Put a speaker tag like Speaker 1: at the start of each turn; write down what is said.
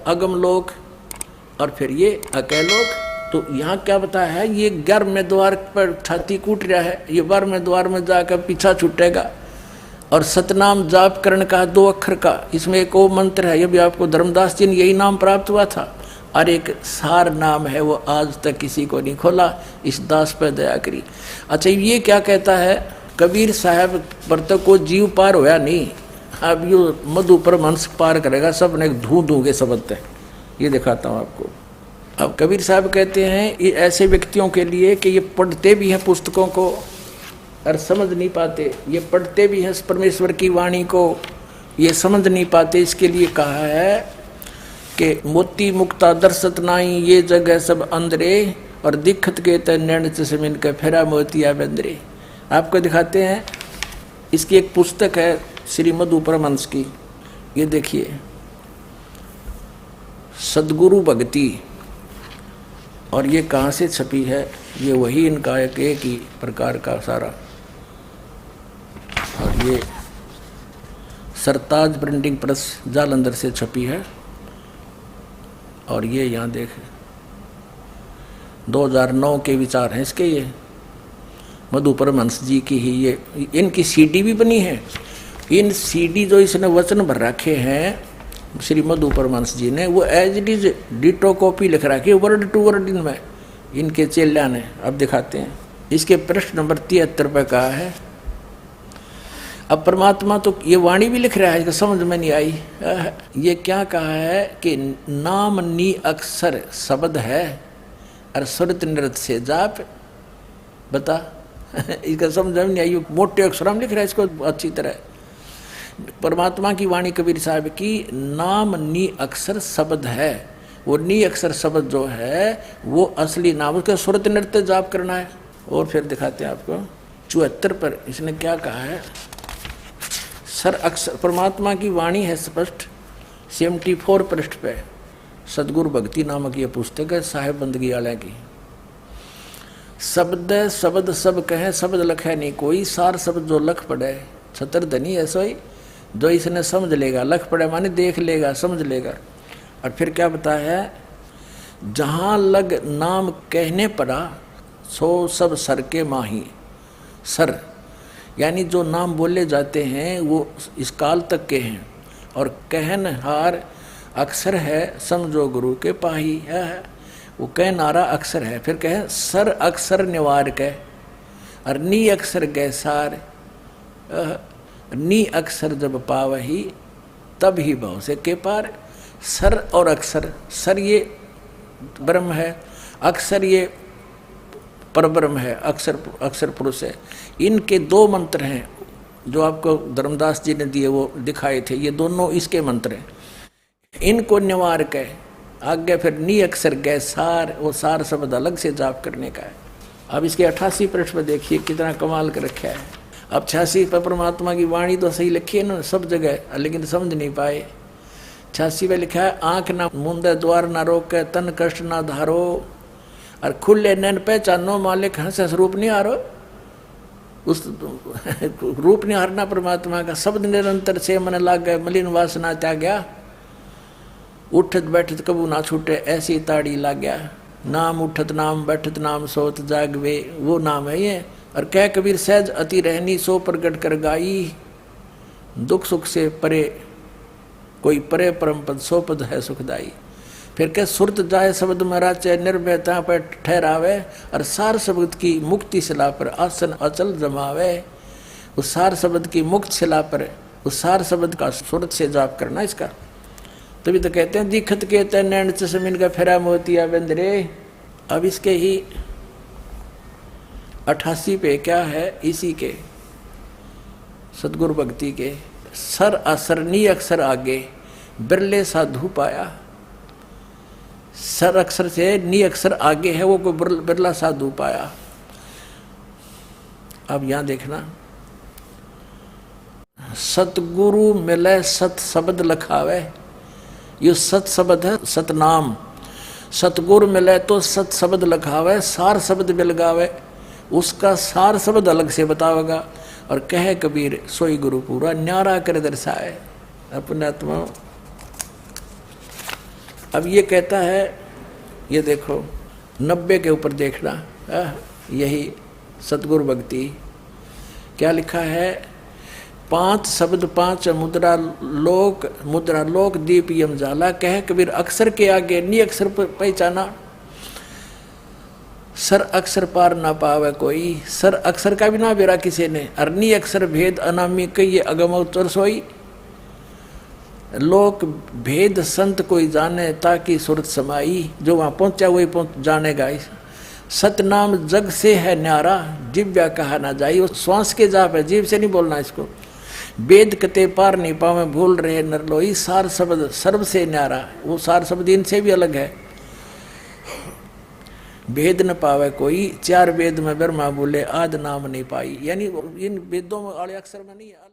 Speaker 1: अगम लोक और फिर ये अकेलोक। तो यहाँ क्या बताया है, ये 11वें द्वार पर छाती कूट रहा है, ये 12वें द्वार में जाकर पीछा छूटेगा। और सतनाम जाप करण का 2 अक्षर का, इसमें एक और मंत्र है, ये भी आपको धर्मदास जी ने यही नाम प्राप्त हुआ था। और एक सार नाम है, वो आज तक किसी को नहीं खोला, इस दास पर दया करी। अच्छा, ये क्या कहता है, कबीर साहब पर तो को जीव पार होया नहीं, अब यो मधु परमहंस पार करेगा, सब ने धू धूगे शब्द है। ये दिखाता हूँ आपको। अब कबीर साहब कहते हैं ये ऐसे व्यक्तियों के लिए कि ये पढ़ते भी हैं पुस्तकों को और समझ नहीं पाते, ये पढ़ते भी हैं परमेश्वर की वाणी को, ये समझ नहीं पाते। इसके लिए कहा है कि मोती मुक्ता दर्शत नाई, ये जगह सब अंदरे, और दिखत के तैन चमिन के फेरा मोतिया बंदरे। आपको दिखाते हैं, इसकी एक पुस्तक है श्री मधु परमहंस की, ये देखिए, सदगुरु भक्ति। और ये कहाँ से छपी है, ये वही इनका एक ही प्रकार का सारा। और ये सरताज प्रिंटिंग प्रेस जालंधर से छपी है। और ये यहाँ देख 2009 के विचार हैं इसके, ये मधु परमहंस जी की ही, ये इनकी सीडी भी बनी है। इन सीडी जो इसने वचन भर रखे हैं श्री मधु परमहंस जी ने, वो as it is ditto copy लिख रखी है, वर्ड टू वर्ड इनमें, इनके चेल्या ने। अब दिखाते हैं, इसके प्रश्न नंबर 73 पे कहा है। अब परमात्मा तो ये वाणी भी लिख रहा है, इसको समझ में नहीं आई। ये क्या कहा है कि नाम नी अक्षर शब्द है और सुरत नृत्य से जाप, बता इसका समझ में नहीं आई। मोटे अक्षर में लिख रहा है इसको अच्छी तरह। परमात्मा की वाणी कबीर साहब की, नाम नी अक्षर शब्द है, वो नी अक्षर शब्द जो है वो असली नाम, उसका सुरत नृत्य जाप करना है। और फिर दिखाते हैं आपको 74 पर इसने क्या कहा है। सर अक्षर परमात्मा की वाणी है स्पष्ट, 74 पृष्ठ पे सदगुरु भक्ति नामक ये पुस्तक है साहेब बंदगी वाले की। शब्द शब्द सब कहे, शब्द लखे नहीं कोई, सार शब्द जो लख पड़े छतर धनी है सोई, जो इसने समझ लेगा, लख पड़े माने देख लेगा, समझ लेगा। और फिर क्या बताया है, जहाँ लग नाम कहने पड़ा सो सब सर के माही। सर यानी जो नाम बोले जाते हैं वो इस काल तक के हैं, और कहनहार अक्षर है समझो गुरु के पाही है, वो कहनारा अक्षर है। फिर कहे सर अक्षर निवार के, और नी अक्षर गैसार, नी अक्षर जब पावही तब ही भाव से के पार। सर और अक्षर, सर ये ब्रह्म है, अक्षर ये परब्रह्म है, अक्षर अक्षर पुरुष है। इनके 2 मंत्र हैं जो आपको धर्मदास जी ने दिए, वो दिखाए थे, ये दोनों इसके मंत्र हैं। इनको निवार के आगे फिर नी अक्षर गए सार, वो सार शब्द अलग से जाप करने का है। अब इसके 88 पृष्ठ पर देखिए कितना कमाल कर रखा है। अब 86 पर परमात्मा की वाणी तो सही लिखी है ना सब जगह, लेकिन समझ नहीं पाए। 86 पे लिखा है, आंख ना मूंदे द्वार ना रोके, तन कष्ट ना धारो, और खुले नैन पहचानो मालिक हंस रूप नहीं हारो। उस रूप नहीं हारना परमात्मा का। शब्द निरंतर से मन लाग गए, मलिन वासना त्याग्या, उठत बैठत कबू ना छूटे, ऐसी ताड़ी लाग गया। नाम उठत नाम बैठत नाम सोत जागवे, वो नाम है ये। और कह कबीर सहज अति रहनी सो प्रगट कर गाई, दुख सुख से परे कोई परे परम पद सो पद है सुखदाई। फिर कह सुरत जाए शब्द मराचे, निर्भयता पर ठहरावे, और सार शब्द की मुक्ति शिला पर आसन अचल जमावे। उस सार शब्द की मुक्त शिला पर उस सार शब्द का सुरत से जाप करना इसका। तभी तो कहते हैं दिखत के तय नैन चमिन का फेरा मोतिया बंदरे। अब इसके ही 88 पे क्या है, इसी के सदगुरु भक्ति के, सर असरनी अक्षर आगे बिरले साधु पाया। सर अक्षर से नी अक्षर आगे है, वो कोई बिरला साधु पाया। अब यहां देखना, सतगुरु मिले सत शब्द लखावे, ये सत शब्द है सतनाम। सतगुरु मिले तो सत शब्द लखावे, सार शब्द मिल गावे, उसका सार शब्द अलग से बतावेगा। और कहे कबीर सोई गुरु पूरा न्यारा कर दर्शाए। अपने आत्मा अब ये कहता है, ये देखो 90 के ऊपर देखना, यही सतगुरु भक्ति क्या लिखा है, 5 शब्द 5 मुद्रा लोक दीप यम जाला, कह कबीर अक्षर के आगे नी अक्षर पहचाना, सर अक्षर पार ना पावे कोई, सर अक्षर का भी ना बेरा किसी ने, अरनी अक्षर भेद अनामी कही अगम उत्तर सोई, लोक भेद संत कोई जाने ताकि सुरत समाई, जो वहां पहुंचा वही जानेगा। सतनाम जग से है न्यारा, दिव्या कहा ना जाई, वो श्वास के जाप है, जीव से नहीं बोलना इसको। वेद कते पार नहीं पावे भूल रहे नरलोई, सार शब्द सर्व से न्यारा, वो सार शब्द इनसे भी अलग है। भेद न पावे कोई, 4 वेद में ब्रह्मा बोले आद नाम नहीं पाई, यानी इन वेदों वाले अक्षर में नहीं है।